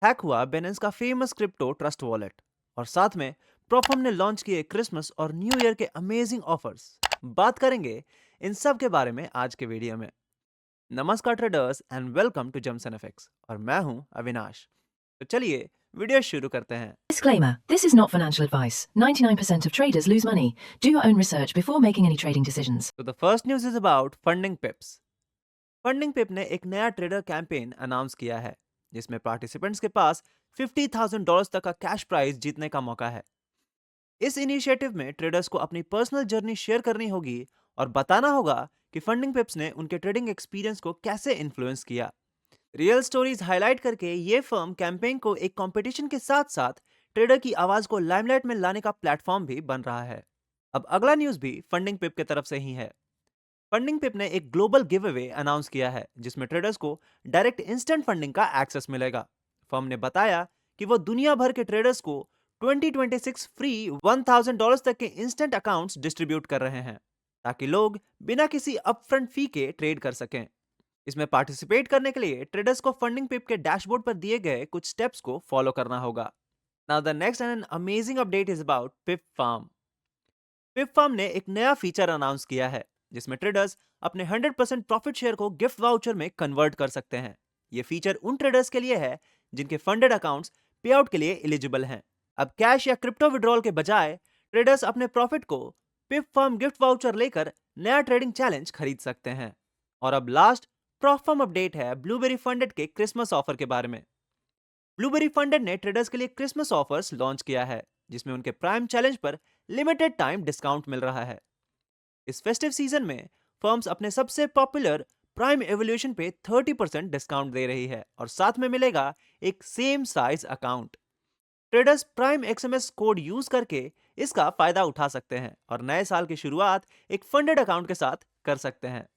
Hack हुआ बेनेंस का famous crypto trust wallet और साथ में प्रोफर्म ने लॉन्च किए क्रिसमस और न्यू ईयर के अमेजिंग ऑफर्स। बात करेंगे इन सब के बारे में आज के वीडियो में। नमस्कार ट्रेडर्स एंड वेलकम टू जम्स एंड एफएक्स और मैं हूं अविनाश। तो चलिए वीडियो शुरू करते हैं। Disclaimer: this is not financial advice. 99% of traders lose money. Do your own research before making any trading decisions. तो the first news is about Funding Pips. Funding Pip ने एक नया ट्रेडर कैंपेन अनाउंस किया है जिसमें participants के पास $50,000 तक का कैश प्राइज जीतने का मौका है। इस इनिशिएटिव में ट्रेडर्स को अपनी पर्सनल जर्नी शेयर करनी होगी और बताना होगा कि फंडिंग पिप्स ने उनके ट्रेडिंग एक्सपीरियंस को कैसे इन्फ्लुएंस किया। रियल स्टोरीज हाईलाइट करके ये फर्म कैंपेन को एक कंपटीशन के साथ साथ ट्रेडर की आवाज को लाइमलाइट में लाने का प्लेटफॉर्म भी बन रहा है। अब अगला न्यूज भी फंडिंग पिप की तरफ से ही है। फंडिंग पिप ने एक ग्लोबल गिव अवे अनाउंस किया है जिसमें ट्रेडर्स को डायरेक्ट इंस्टेंट फंडिंग का एक्सेस मिलेगा। फर्म ने बताया कि वो दुनिया भर के ट्रेडर्स को 2026 फ्री $1,000 तक के इंस्टेंट अकाउंट्स डिस्ट्रीब्यूट कर रहे हैं ताकि लोग बिना किसी अपफ्रंट फी के ट्रेड कर सकें। इसमें पार्टिसिपेट करने के लिए ट्रेडर्स को फंडिंग पिप के डैशबोर्ड पर दिए गए कुछ स्टेप्स को फॉलो करना होगा। Now the next and an amazing update is about Pip Farm. Pip Farm ने एक नया फीचर अनाउंस किया है जिसमें ट्रेडर्स अपने 100% प्रॉफिट शेयर को गिफ्ट वाउचर में कन्वर्ट कर सकते हैं। यह फीचर उन ट्रेडर्स के लिए है जिनके फंडेड अकाउंट्स पे आउट के लिए एलिजिबल हैं। अब कैश या क्रिप्टो विड्रॉल के बजाय ट्रेडर्स अपने प्रॉफिट को पिप फार्म गिफ्ट वाउचर लेकर नया ट्रेडिंग चैलेंज खरीद सकते हैं। और अब लास्ट प्रॉफर्म अपडेट है ब्लूबेरी फंडेड के क्रिसमस ऑफर के बारे में। ब्लूबेरी फंडेड ने ट्रेडर्स के लिए क्रिसमस ऑफर्स लॉन्च किया है जिसमें उनके प्राइम चैलेंज पर लिमिटेड टाइम डिस्काउंट मिल रहा है। इस फेस्टिव सीजन में फर्म्स अपने सबसे पॉपुलर प्राइम एवोल्यूशन पे 30% डिस्काउंट दे रही है और साथ में मिलेगा एक same size account. Traders prime XMS code use करके इसका फायदा उठा सकते हैं और नए साल की शुरुआत एक फंडेड अकाउंट के साथ कर सकते हैं।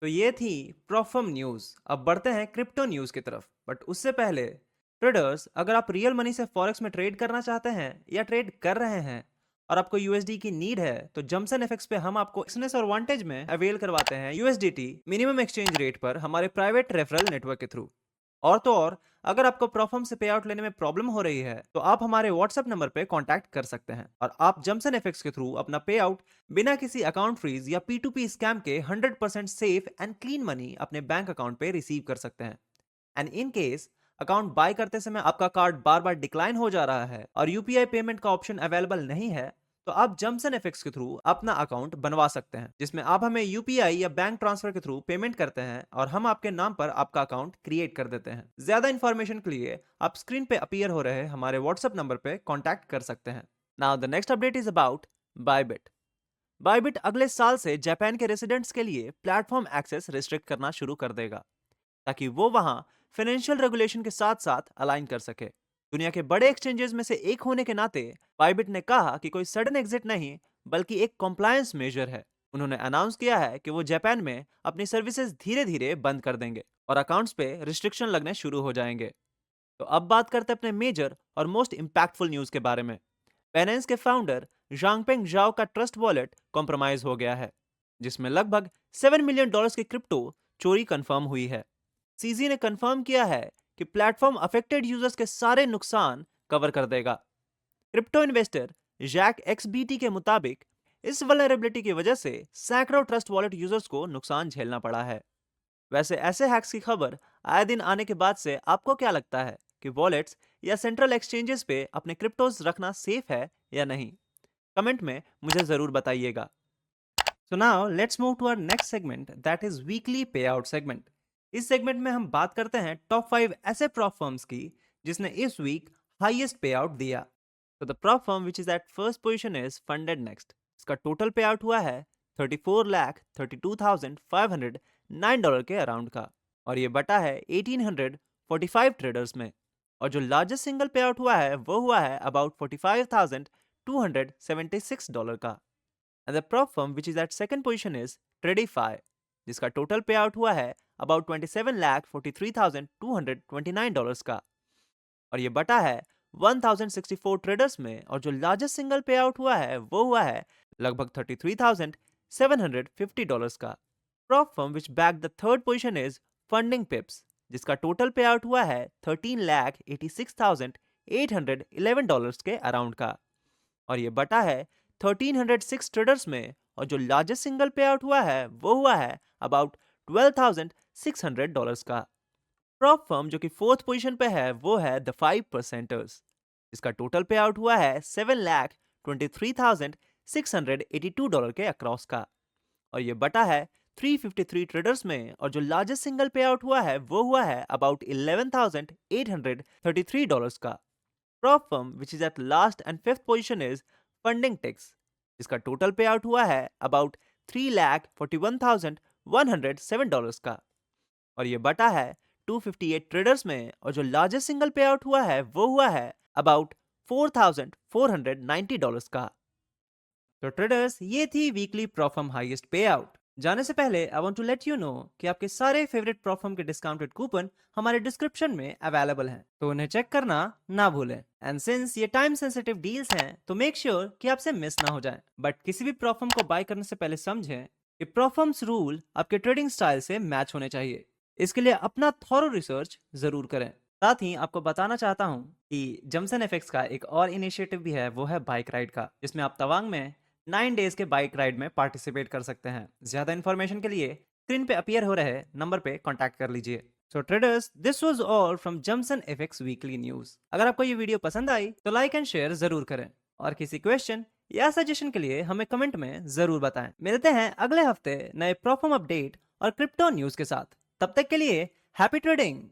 तो ये थी प्रॉफर्म न्यूज। अब बढ़ते हैं क्रिप्टो न्यूज की तरफ, बट उससे पहले ट्रेडर्स, अगर आप रियल मनी से फॉरेक्स में ट्रेड करना चाहते हैं या ट्रेड कर रहे हैं और आपको यूएसडी की नीड है तो जमसन एफएक्स पे हम आपको एक्सनेस और वांटेज में अवेल करवाते हैं यूएसडीटी मिनिमम एक्सचेंज रेट पर हमारे प्राइवेट रेफरल नेटवर्क के थ्रू। और तो और, अगर आपको प्रॉफर्म से पे आउट लेने में प्रॉब्लम हो रही है तो आप हमारे व्हाट्सएप नंबर पे कांटेक्ट कर सकते हैं और आप जमसन एफएक्स के थ्रू अपना पे आउट बिना किसी अकाउंट फ्रीज या P2P स्कैम के 100% सेफ एंड क्लीन मनी अपने बैंक अकाउंट पे रिसीव कर सकते हैं। And in case account by करते समय आपका कार्ड बार बार डिक्लाइन हो जा रहा है और यूपीआई पेमेंट का ऑप्शन अवेलेबल नहीं है तो आप जमसन एफएक्स के थ्रू अपना अकाउंट बनवा सकते हैं जिसमें आप हमें यूपीआई या बैंक ट्रांसफर के थ्रू पेमेंट करते हैं और हम आपके नाम पर आपका अकाउंट क्रिएट कर देते हैं। ज्यादा इंफॉर्मेशन के लिए आप स्क्रीन पे अपीयर हो रहे हमारे व्हाट्सएप नंबर पे कांटेक्ट कर सकते हैं। Now the next update is about Bybit. Bybit अगले साल से जापान के रेसिडेंट्स के लिए प्लेटफॉर्म एक्सेस रिस्ट्रिक्ट करना शुरू कर देगा ताकि वो वहां फाइनेंशियल रेगुलेशन के साथ साथ अलाइन कर सके। दुनिया के बड़े एक्सचेंजेस में से एक होने के नाते बायबिट ने कहा कि कोई सडन एग्जिट नहीं बल्कि एक कॉम्प्लायंस मेजर है। उन्होंने अनाउंस किया है कि वो जापान में अपनी सर्विसेज धीरे धीरे बंद कर देंगे और अकाउंट्स पे रिस्ट्रिक्शन लगने शुरू हो जाएंगे। तो अब बात करते हैं अपने मेजर और मोस्ट इंपैक्टफुल न्यूज के बारे में। बाइनेंस के फाउंडर जांगपेंग जाओ का ट्रस्ट वॉलेट कॉम्प्रोमाइज हो गया है जिसमें लगभग $7 मिलियन की क्रिप्टो चोरी कंफर्म हुई है। सीजी ने कंफर्म किया है कि प्लेटफॉर्म अफेक्टेड यूजर्स के सारे नुकसान कवर कर देगा। क्रिप्टो इन्वेस्टर जैक एक्सबीटी के मुताबिक इस वल्नरेबिलिटी की वजह से सैकड़ों ट्रस्ट वॉलेट यूजर्स को नुकसान झेलना पड़ा है। वैसे ऐसे हैक्स की खबर आए दिन आने के बाद से आपको क्या लगता है कि वॉलेट्स या सेंट्रल एक्सचेंजेस पे अपने क्रिप्टोज रखना सेफ है या नहीं? कमेंट में मुझे जरूर बताइएगा। So now let's move to our next segment that is weekly pay out segment. इस सेगमेंट में हम बात करते हैं टॉप 5 ऐसे प्रॉप फर्म्स की जिसने इस वीक हाईएस्ट पे आउट दिया। तो the prop firm which is at first position is funded next. इसका टोटल पे आउट हुआ है $34,32,509 के अराउंड का और ये बटा है 1845 ट्रेडर्स में। और जो लार्जेस्ट सिंगल पे आउट हुआ है वो हुआ है अबाउट $45,276 का। And the prop firm which is at second position is Tradify, जिसका टोटल पे आउट हुआ है अबाउट $27,43,229 का और ये बटा है 1064 ट्रेडर्स में। और जो लार्जेस्ट सिंगल पे आउट हुआ है वो हुआ है लगभग $33,750 का। Prop firm which back the third position is funding पिप्स, जिसका टोटल पे आउट हुआ है $13,86,811 के अराउंड का, और ये बटा है 1306 ट्रेडर्स में, और जो लार्जेस्ट सिंगल पे आउट हुआ है वो हुआ है अबाउट $12,600 का। प्रॉप फर्म जो कि फोर्थ पोजीशन पे है वो है द 5%ers, जिसका टोटल पे आउट हुआ है $7,23,682 के अक्रॉस का, और ये बटा है 353 ट्रेडर्स में, और जो लार्जेस्ट सिंगल पे आउट हुआ है वो हुआ है अबाउट $11,833 का। Prop firm which is at last and fifth position is Funding Ticks, जिसका टोटल पे आउट हुआ है अबाउट $3,41,107 का, और ये बटा है 258 ट्रेडर्स में, और जो लार्जेस्ट सिंगल पे आउट हुआ है वो हुआ है अबाउट $4,490 का। तो ट्रेडर्स, ये थी weekly prop firm highest pay out. जाने से पहले I want to let you know कि आपके सारे फेवरेट प्रॉफर्म के डिस्काउंटेड कूपन हमारे डिस्क्रिप्शन में अवेलेबल हैं, तो उन्हें चेक करना ना भूलें। एंड सिंस ये टाइम सेंसिटिव डील्स हैं तो मेक श्योर कि आपसे मिस ना हो जाए। बट किसी भी प्रॉफर्म को बाय करने से पहले समझें कि प्रॉफर्म्स रूल आपके ट्रेडिंग स्टाइल से मैच होने चाहिए। इसके लिए अपना थॉरो रिसर्च जरूर करें। साथ ही आपको बताना चाहता हूँ कि जमसन एफएक्स का एक और इनिशिएटिव भी है, वो है बाइक राइड का, जिसमें आप तवांग में 9 डेज के बाइक राइड में पार्टिसिपेट कर सकते हैं। ज्यादा इन्फॉर्मेशन के लिए स्क्रीन पे अपीयर हो रहे नंबर पे कांटेक्ट कर लीजिए। So traders, this was all from Jamson FX weekly news. अगर आपको ये वीडियो पसंद आई तो लाइक एंड शेयर जरूर करें, और किसी क्वेश्चन या सजेशन के लिए हमें कमेंट में जरूर बताएं। मिलते हैं अगले हफ्ते नए प्रॉफर्म अपडेट और क्रिप्टो न्यूज के साथ। तब तक के लिए हैप्पी ट्रेडिंग।